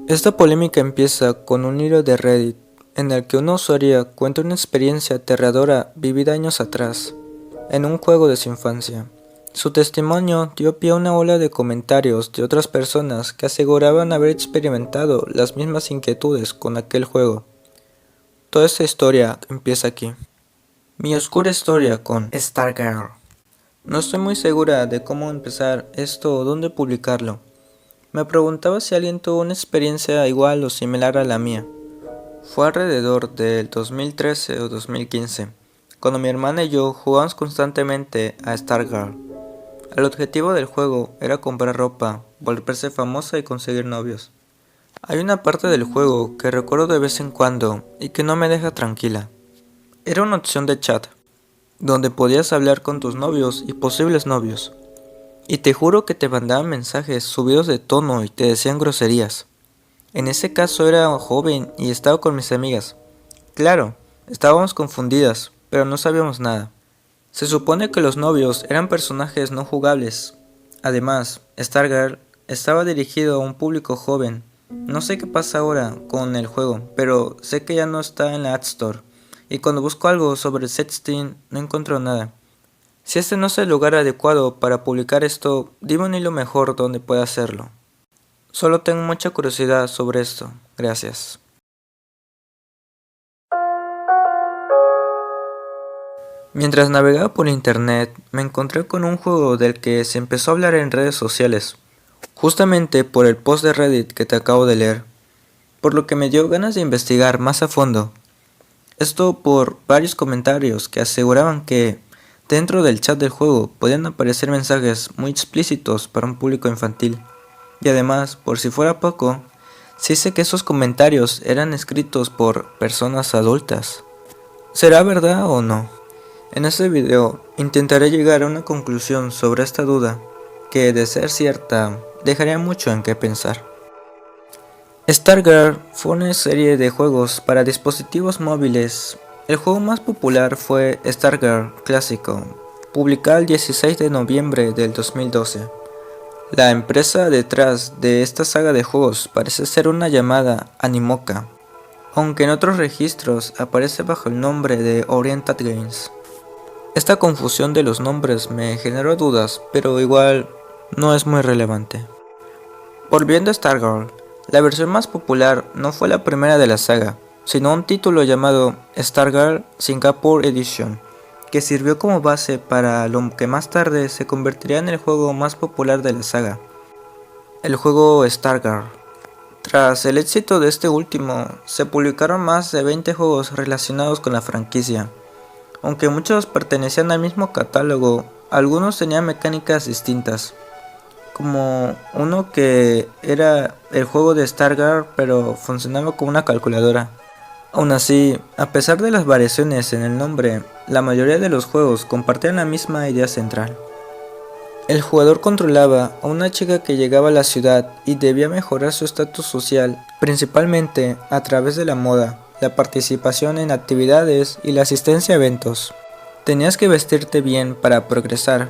Esta polémica empieza con un hilo de Reddit en el que una usuaria cuenta una experiencia aterradora vivida años atrás, en un juego de su infancia. Su testimonio dio pie a una ola de comentarios de otras personas que aseguraban haber experimentado las mismas inquietudes con aquel juego. Toda esta historia empieza aquí. Mi oscura historia con Stargirl. No estoy muy segura de cómo empezar esto o dónde publicarlo. Me preguntaba si alguien tuvo una experiencia igual o similar a la mía. Fue alrededor del 2013 o 2015, cuando mi hermana y yo jugábamos constantemente a Stargirl. El objetivo del juego era comprar ropa, volverse famosa y conseguir novios. Hay una parte del juego que recuerdo de vez en cuando y que no me deja tranquila. Era una opción de chat, donde podías hablar con tus novios y posibles novios. Y te juro que te mandaban mensajes subidos de tono y te decían groserías. En ese caso era joven y estaba con mis amigas. Claro, estábamos confundidas, pero no sabíamos nada. Se supone que los novios eran personajes no jugables. Además, Stargirl estaba dirigido a un público joven. No sé qué pasa ahora con el juego, pero sé que ya no está en la App Store. Y cuando busco algo sobre sexting no encuentro nada. Si este no es el lugar adecuado para publicar esto, dime un hilo mejor donde pueda hacerlo. Solo tengo mucha curiosidad sobre esto. Gracias. Mientras navegaba por internet, me encontré con un juego del que se empezó a hablar en redes sociales, justamente por el post de Reddit que te acabo de leer, por lo que me dio ganas de investigar más a fondo. Esto por varios comentarios que aseguraban que dentro del chat del juego podían aparecer mensajes muy explícitos para un público infantil. Y además, por si fuera poco, se dice que esos comentarios eran escritos por personas adultas. ¿Será verdad o no? En este video intentaré llegar a una conclusión sobre esta duda, que de ser cierta, dejaría mucho en qué pensar. Stargirl fue una serie de juegos para dispositivos móviles. El juego más popular fue Stargirl Clásico, publicado el 16 de noviembre del 2012. La empresa detrás de esta saga de juegos parece ser una llamada Animoca, aunque en otros registros aparece bajo el nombre de Oriental Games. Esta confusión de los nombres me generó dudas, pero igual no es muy relevante. Volviendo a Stargirl, la versión más popular no fue la primera de la saga, sino un título llamado Stargirl Singapore Edition, que sirvió como base para lo que más tarde se convertiría en el juego más popular de la saga, el juego Stargirl. Tras el éxito de este último, se publicaron más de 20 juegos relacionados con la franquicia. Aunque muchos pertenecían al mismo catálogo, algunos tenían mecánicas distintas, como uno que era el juego de Stargirl pero funcionaba como una calculadora. Aún así, a pesar de las variaciones en el nombre, la mayoría de los juegos compartían la misma idea central. El jugador controlaba a una chica que llegaba a la ciudad y debía mejorar su estatus social, principalmente a través de la moda, la participación en actividades y la asistencia a eventos. Tenías que vestirte bien para progresar,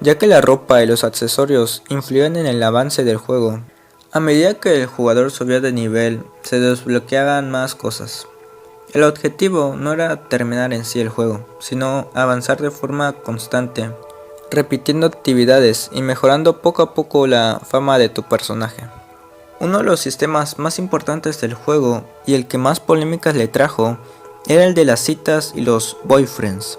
ya que la ropa y los accesorios influían en el avance del juego. A medida que el jugador subía de nivel, se desbloqueaban más cosas. El objetivo no era terminar en sí el juego, sino avanzar de forma constante, repitiendo actividades y mejorando poco a poco la fama de tu personaje. Uno de los sistemas más importantes del juego y el que más polémicas le trajo era el de las citas y los boyfriends.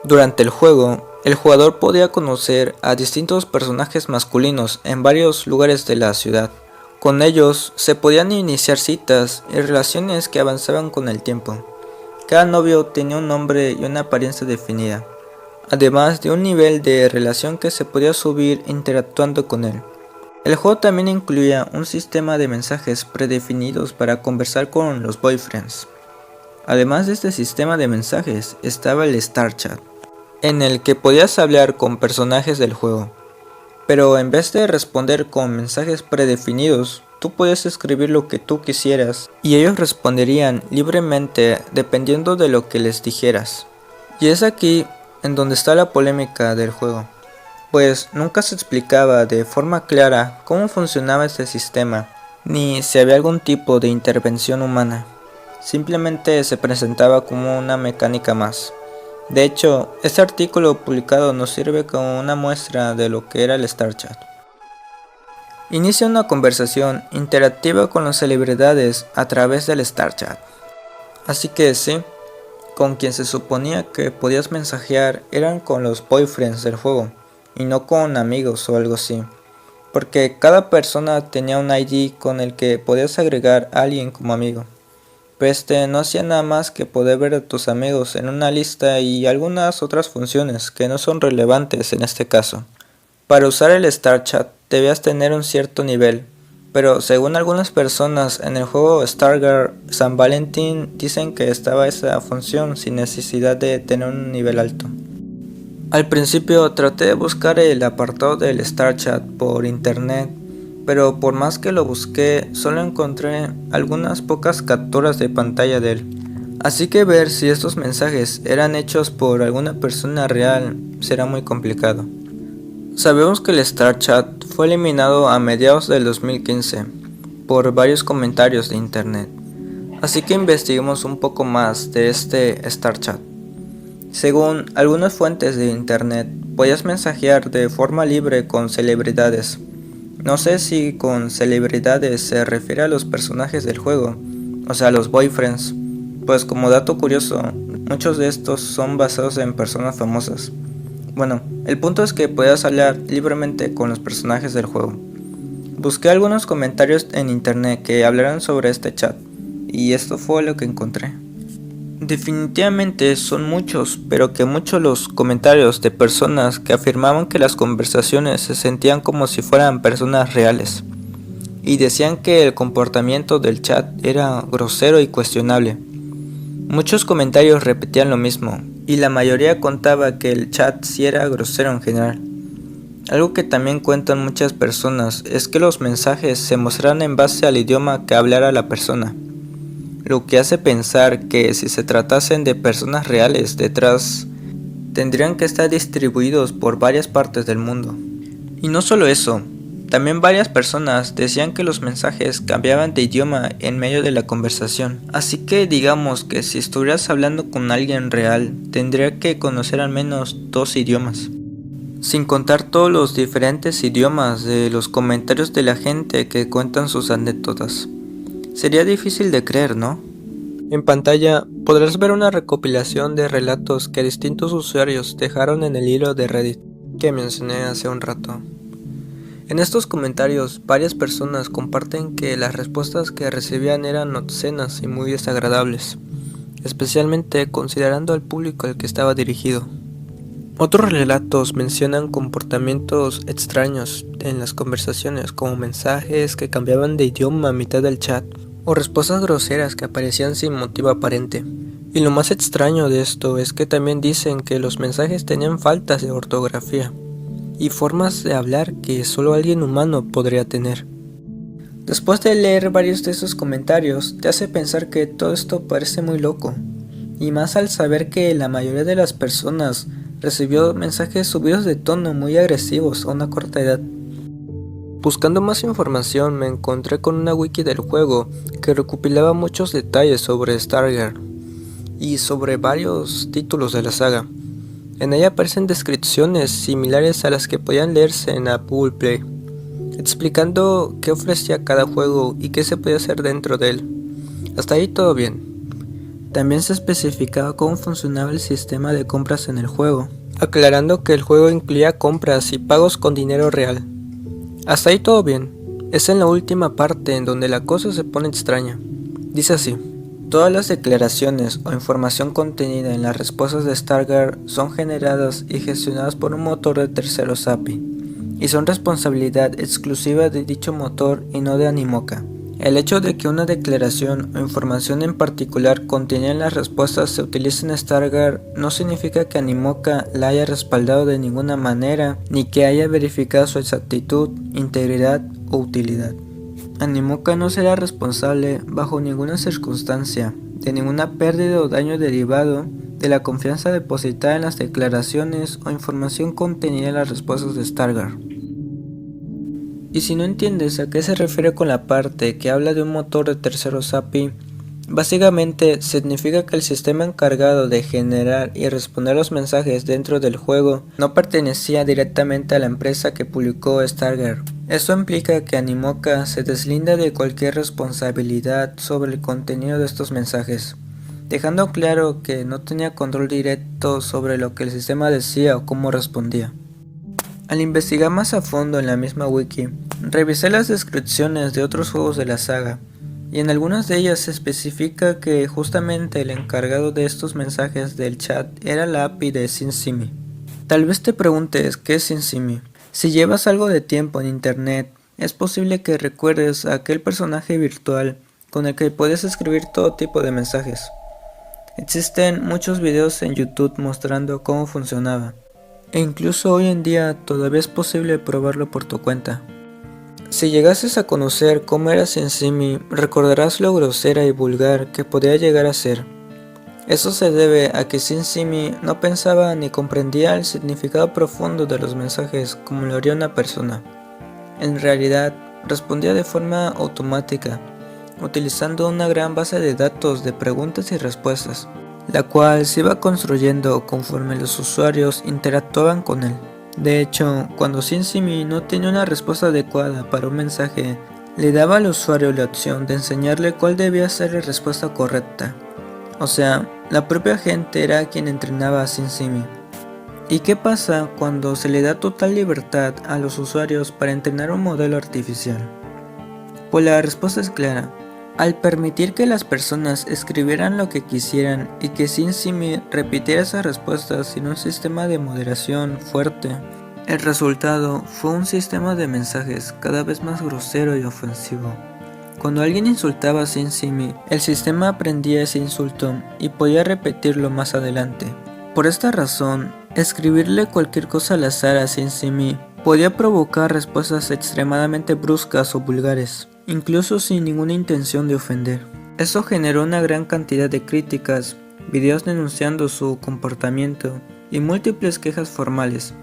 Durante el juego, el jugador podía conocer a distintos personajes masculinos en varios lugares de la ciudad. Con ellos se podían iniciar citas y relaciones que avanzaban con el tiempo. Cada novio tenía un nombre y una apariencia definida, además de un nivel de relación que se podía subir interactuando con él. El juego también incluía un sistema de mensajes predefinidos para conversar con los boyfriends. Además de este sistema de mensajes estaba el Star Chat, en el que podías hablar con personajes del juego. Pero en vez de responder con mensajes predefinidos, tú podías escribir lo que tú quisieras y ellos responderían libremente dependiendo de lo que les dijeras. Y es aquí en donde está la polémica del juego, pues nunca se explicaba de forma clara cómo funcionaba este sistema, ni si había algún tipo de intervención humana. Simplemente se presentaba como una mecánica más. De hecho, este artículo publicado nos sirve como una muestra de lo que era el StarChat. Inicia una conversación interactiva con las celebridades a través del StarChat. Así que sí, con quien se suponía que podías mensajear eran con los boyfriends del juego, y no con amigos o algo así, porque cada persona tenía un ID con el que podías agregar a alguien como amigo. Pero este no hacía nada más que poder ver a tus amigos en una lista y algunas otras funciones que no son relevantes en este caso. Para usar el StarChat debías tener un cierto nivel, pero según algunas personas en el juego Stargirl San Valentín dicen que estaba esa función sin necesidad de tener un nivel alto. Al principio traté de buscar el apartado del StarChat por internet, pero por más que lo busqué solo encontré algunas pocas capturas de pantalla de él. Así que ver si estos mensajes eran hechos por alguna persona real será muy complicado. Sabemos que el StarChat fue eliminado a mediados del 2015 por varios comentarios de internet, así que investiguemos un poco más de este StarChat. Según algunas fuentes de internet, podías mensajear de forma libre con celebridades. No sé si con celebridades se refiere a los personajes del juego, o sea, los boyfriends, pues como dato curioso, muchos de estos son basados en personas famosas. Bueno, el punto es que podías hablar libremente con los personajes del juego. Busqué algunos comentarios en internet que hablaran sobre este chat, y esto fue lo que encontré. Definitivamente son muchos, pero que muchos los comentarios de personas que afirmaban que las conversaciones se sentían como si fueran personas reales, y decían que el comportamiento del chat era grosero y cuestionable. Muchos comentarios repetían lo mismo, y la mayoría contaba que el chat sí era grosero en general. Algo que también cuentan muchas personas es que los mensajes se mostraran en base al idioma que hablara la persona, lo que hace pensar que si se tratasen de personas reales detrás, tendrían que estar distribuidos por varias partes del mundo. Y no solo eso, también varias personas decían que los mensajes cambiaban de idioma en medio de la conversación. Así que digamos que si estuvieras hablando con alguien real, tendría que conocer al menos 2 idiomas. Sin contar todos los diferentes idiomas de los comentarios de la gente que cuentan sus anécdotas. Sería difícil de creer, ¿no? En pantalla podrás ver una recopilación de relatos que distintos usuarios dejaron en el hilo de Reddit que mencioné hace un rato. En estos comentarios, varias personas comparten que las respuestas que recibían eran obscenas y muy desagradables, especialmente considerando al público al que estaba dirigido. Otros relatos mencionan comportamientos extraños en las conversaciones, como mensajes que cambiaban de idioma a mitad del chat, o respuestas groseras que aparecían sin motivo aparente. Y lo más extraño de esto es que también dicen que los mensajes tenían faltas de ortografía y formas de hablar que solo alguien humano podría tener. Después de leer varios de esos comentarios, te hace pensar que todo esto parece muy loco, y más al saber que la mayoría de las personas recibió mensajes subidos de tono muy agresivos a una corta edad. Buscando más información me encontré con una wiki del juego que recopilaba muchos detalles sobre Stargirl y sobre varios títulos de la saga. En ella aparecen descripciones similares a las que podían leerse en Google Play, explicando qué ofrecía cada juego y qué se podía hacer dentro de él. Hasta ahí todo bien. También se especificaba cómo funcionaba el sistema de compras en el juego, aclarando que el juego incluía compras y pagos con dinero real. Hasta ahí todo bien. Es en la última parte en donde la cosa se pone extraña. Dice así: todas las declaraciones o información contenida en las respuestas de Stargirl son generadas y gestionadas por un motor de terceros API, y son responsabilidad exclusiva de dicho motor y no de Animoca. El hecho de que una declaración o información en particular contenida en las respuestas se utilice en Stargirl no significa que Animoca la haya respaldado de ninguna manera, ni que haya verificado su exactitud, integridad o utilidad. Animoca no será responsable bajo ninguna circunstancia de ninguna pérdida o daño derivado de la confianza depositada en las declaraciones o información contenida en las respuestas de Stargirl. Y si no entiendes a qué se refiere con la parte que habla de un motor de terceros API, básicamente significa que el sistema encargado de generar y responder los mensajes dentro del juego no pertenecía directamente a la empresa que publicó Stargirl. Esto implica que Animoca se deslinda de cualquier responsabilidad sobre el contenido de estos mensajes, dejando claro que no tenía control directo sobre lo que el sistema decía o cómo respondía. Al investigar más a fondo en la misma wiki, revisé las descripciones de otros juegos de la saga, y en algunas de ellas se especifica que justamente el encargado de estos mensajes del chat era la API de SimSimi. Tal vez te preguntes qué es SimSimi. Si llevas algo de tiempo en internet, es posible que recuerdes a aquel personaje virtual con el que puedes escribir todo tipo de mensajes. Existen muchos videos en YouTube mostrando cómo funcionaba, e incluso hoy en día todavía es posible probarlo por tu cuenta. Si llegases a conocer cómo era SimSimi, recordarás lo grosera y vulgar que podía llegar a ser. Eso se debe a que SimSimi no pensaba ni comprendía el significado profundo de los mensajes como lo haría una persona. En realidad, respondía de forma automática, utilizando una gran base de datos de preguntas y respuestas, la cual se iba construyendo conforme los usuarios interactuaban con él. De hecho, cuando SimSimi no tenía una respuesta adecuada para un mensaje, le daba al usuario la opción de enseñarle cuál debía ser la respuesta correcta. O sea, la propia gente era quien entrenaba a SimSimi. ¿Y qué pasa cuando se le da total libertad a los usuarios para entrenar un modelo artificial? Pues la respuesta es clara. Al permitir que las personas escribieran lo que quisieran y que SimSimi repitiera esas respuestas sin un sistema de moderación fuerte, el resultado fue un sistema de mensajes cada vez más grosero y ofensivo. Cuando alguien insultaba a SimSimi, el sistema aprendía ese insulto y podía repetirlo más adelante. Por esta razón, escribirle cualquier cosa al azar a SimSimi podía provocar respuestas extremadamente bruscas o vulgares, incluso sin ninguna intención de ofender. Eso generó una gran cantidad de críticas, videos denunciando su comportamiento y múltiples quejas formales.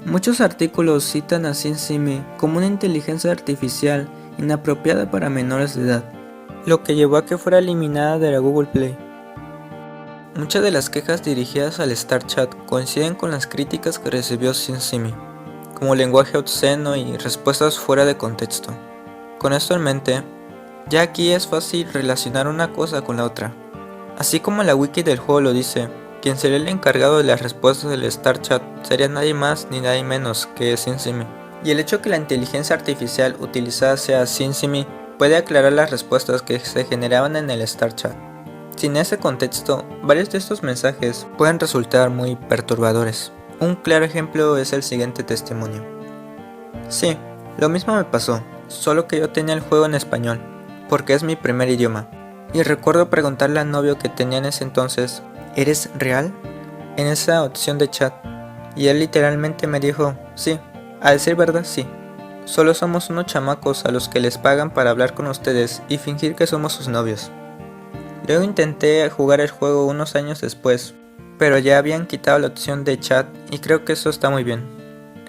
Muchos artículos citan a SimSimi como una inteligencia artificial inapropiada para menores de edad, lo que llevó a que fuera eliminada de la Google Play. Muchas de las quejas dirigidas al StarChat coinciden con las críticas que recibió SimSimi, como lenguaje obsceno y respuestas fuera de contexto. Con esto en mente, ya aquí es fácil relacionar una cosa con la otra. Así como la wiki del juego lo dice, quien sería el encargado de las respuestas del StarChat sería nadie más ni nadie menos que SimSimi. Y el hecho que la inteligencia artificial utilizada sea SimSimi puede aclarar las respuestas que se generaban en el StarChat. Sin ese contexto, varios de estos mensajes pueden resultar muy perturbadores. Un claro ejemplo es el siguiente testimonio. Sí, lo mismo me pasó, solo que yo tenía el juego en español, porque es mi primer idioma. Y recuerdo preguntarle al novio que tenía en ese entonces, ¿eres real?, en esa opción de chat. Y él literalmente me dijo, sí, a decir verdad sí. Solo somos unos chamacos a los que les pagan para hablar con ustedes y fingir que somos sus novios. Luego intenté jugar el juego unos años después, pero ya habían quitado la opción de chat y creo que eso está muy bien.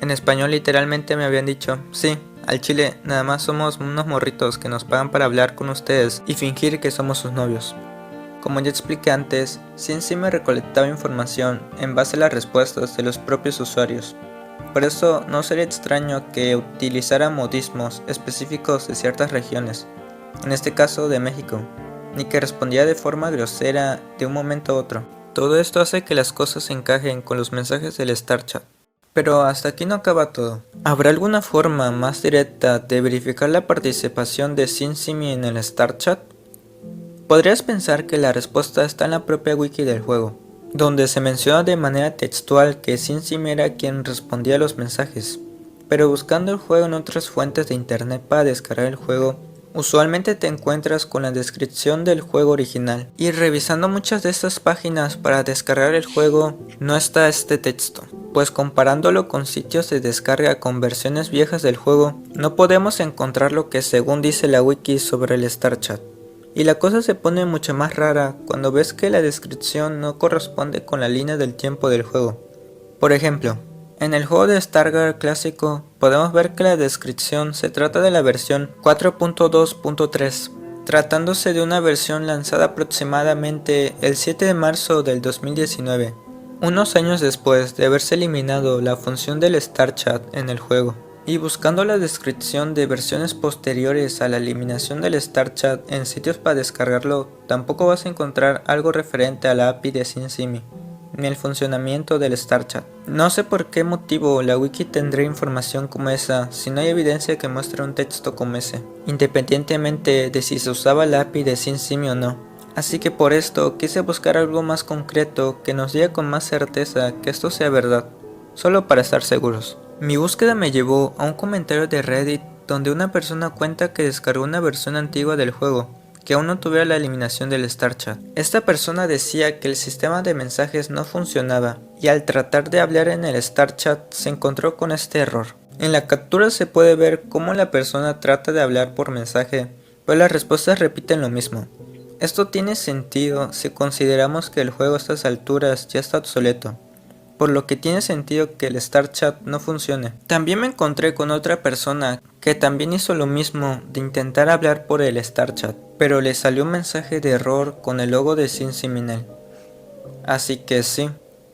En español literalmente me habían dicho, sí, al chile nada más somos unos morritos que nos pagan para hablar con ustedes y fingir que somos sus novios. Como ya expliqué antes, SimSimi recolectaba información en base a las respuestas de los propios usuarios. Por eso no sería extraño que utilizara modismos específicos de ciertas regiones, en este caso de México, ni que respondiera de forma grosera de un momento a otro. Todo esto hace que las cosas se encajen con los mensajes del StarChat. Pero hasta aquí no acaba todo. ¿Habrá alguna forma más directa de verificar la participación de SimSimi en el StarChat? Podrías pensar que la respuesta está en la propia wiki del juego, donde se menciona de manera textual que SimSimi era quien respondía a los mensajes, pero buscando el juego en otras fuentes de internet para descargar el juego, usualmente te encuentras con la descripción del juego original, y revisando muchas de estas páginas para descargar el juego no está este texto, pues comparándolo con sitios de descarga con versiones viejas del juego, no podemos encontrar lo que según dice la wiki sobre el StarChat. Y la cosa se pone mucho más rara cuando ves que la descripción no corresponde con la línea del tiempo del juego. Por ejemplo, En el juego de Stargirl clásico podemos ver que la descripción se trata de la versión 4.2.3, tratándose de una versión lanzada aproximadamente el 7 de marzo del 2019, unos años después de haberse eliminado la función del Star Chat en el juego. Y buscando la descripción de versiones posteriores a la eliminación del Star Chat en sitios para descargarlo, tampoco vas a encontrar algo referente a la API de SimSimi, ni el funcionamiento del Star Chat. No sé por qué motivo la wiki tendría información como esa si no hay evidencia que muestre un texto como ese, independientemente de si se usaba la API de SimSimi o no. Así que por esto quise buscar algo más concreto que nos diga con más certeza que esto sea verdad, solo para estar seguros. Mi búsqueda me llevó a un comentario de Reddit donde una persona cuenta que descargó una versión antigua del juego, que aún no tuviera la eliminación del Star Chat. Esta persona decía que el sistema de mensajes no funcionaba y al tratar de hablar en el Star Chat se encontró con este error. En la captura se puede ver cómo la persona trata de hablar por mensaje, pero las respuestas repiten lo mismo. Esto tiene sentido si consideramos que el juego a estas alturas ya está obsoleto, por lo que tiene sentido que el Star Chat no funcione. También me encontré con otra persona que también hizo lo mismo de intentar hablar por el Star Chat, pero le salió un mensaje de error con el logo de SimSimi. Así que sí,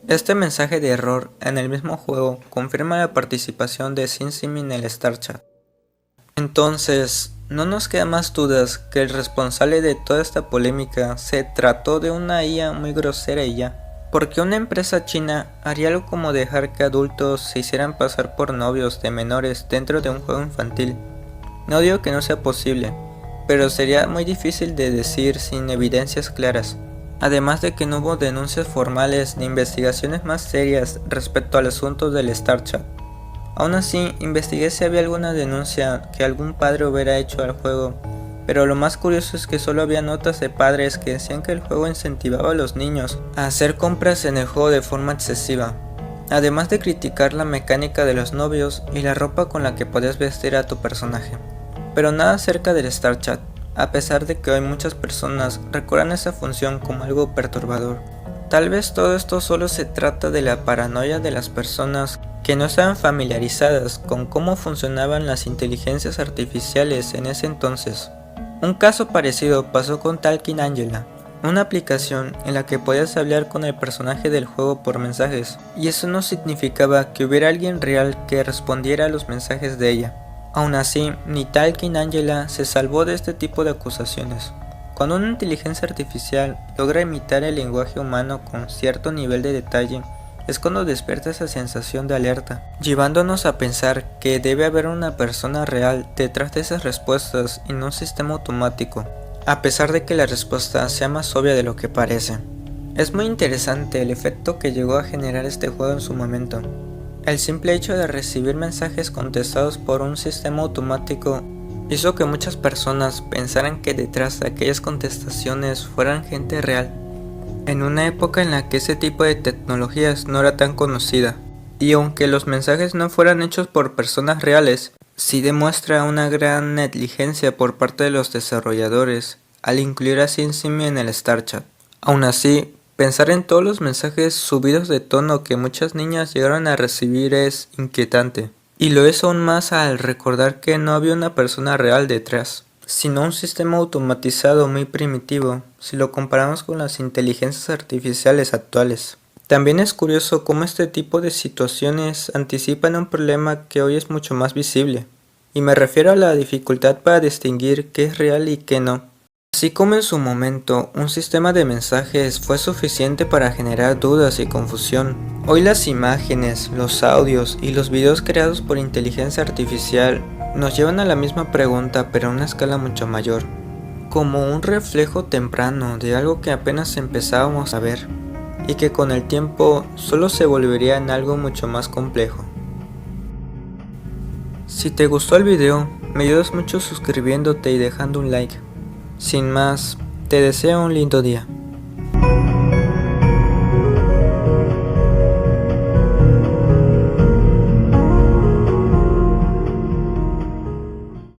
este mensaje de error en el mismo juego confirma la participación de SimSimi en el Star Chat. Entonces, no nos queda más dudas que el responsable de toda esta polémica se trató de una IA muy grosera y ya. Porque una empresa china haría algo como dejar que adultos se hicieran pasar por novios de menores dentro de un juego infantil. No digo que no sea posible, pero sería muy difícil de decir sin evidencias claras. Además de que no hubo denuncias formales ni investigaciones más serias respecto al asunto del Star Chat. Aún así, investigué si había alguna denuncia que algún padre hubiera hecho al juego, pero lo más curioso es que solo había notas de padres que decían que el juego incentivaba a los niños a hacer compras en el juego de forma excesiva, además de criticar la mecánica de los novios y la ropa con la que podías vestir a tu personaje. Pero nada acerca del Star Chat, a pesar de que hoy muchas personas recuerdan esa función como algo perturbador. Tal vez todo esto solo se trata de la paranoia de las personas que no estaban familiarizadas con cómo funcionaban las inteligencias artificiales en ese entonces. Un caso parecido pasó con Talking Angela, una aplicación en la que podías hablar con el personaje del juego por mensajes, y eso no significaba que hubiera alguien real que respondiera a los mensajes de ella. Aún así, ni Talking Angela se salvó de este tipo de acusaciones. Cuando una inteligencia artificial logra imitar el lenguaje humano con cierto nivel de detalle, es cuando despierta esa sensación de alerta, llevándonos a pensar que debe haber una persona real detrás de esas respuestas y no un sistema automático, a pesar de que la respuesta sea más obvia de lo que parece. Es muy interesante el efecto que llegó a generar este juego en su momento. El simple hecho de recibir mensajes contestados por un sistema automático hizo que muchas personas pensaran que detrás de aquellas contestaciones fueran gente real, en una época en la que ese tipo de tecnologías no era tan conocida. Y aunque los mensajes no fueran hechos por personas reales, sí demuestra una gran negligencia por parte de los desarrolladores al incluir a SimSimi en el Star Chat. Aún así, pensar en todos los mensajes subidos de tono que muchas niñas llegaron a recibir es inquietante. Y lo es aún más al recordar que no había una persona real detrás, sino un sistema automatizado muy primitivo, si lo comparamos con las inteligencias artificiales actuales. También es curioso cómo este tipo de situaciones anticipan un problema que hoy es mucho más visible, y me refiero a la dificultad para distinguir qué es real y qué no. Así como en su momento un sistema de mensajes fue suficiente para generar dudas y confusión, hoy las imágenes, los audios y los videos creados por inteligencia artificial nos llevan a la misma pregunta pero a una escala mucho mayor, como un reflejo temprano de algo que apenas empezábamos a ver y que con el tiempo solo se volvería en algo mucho más complejo. Si te gustó el video, me ayudas mucho suscribiéndote y dejando un like. Sin más, te deseo un lindo día.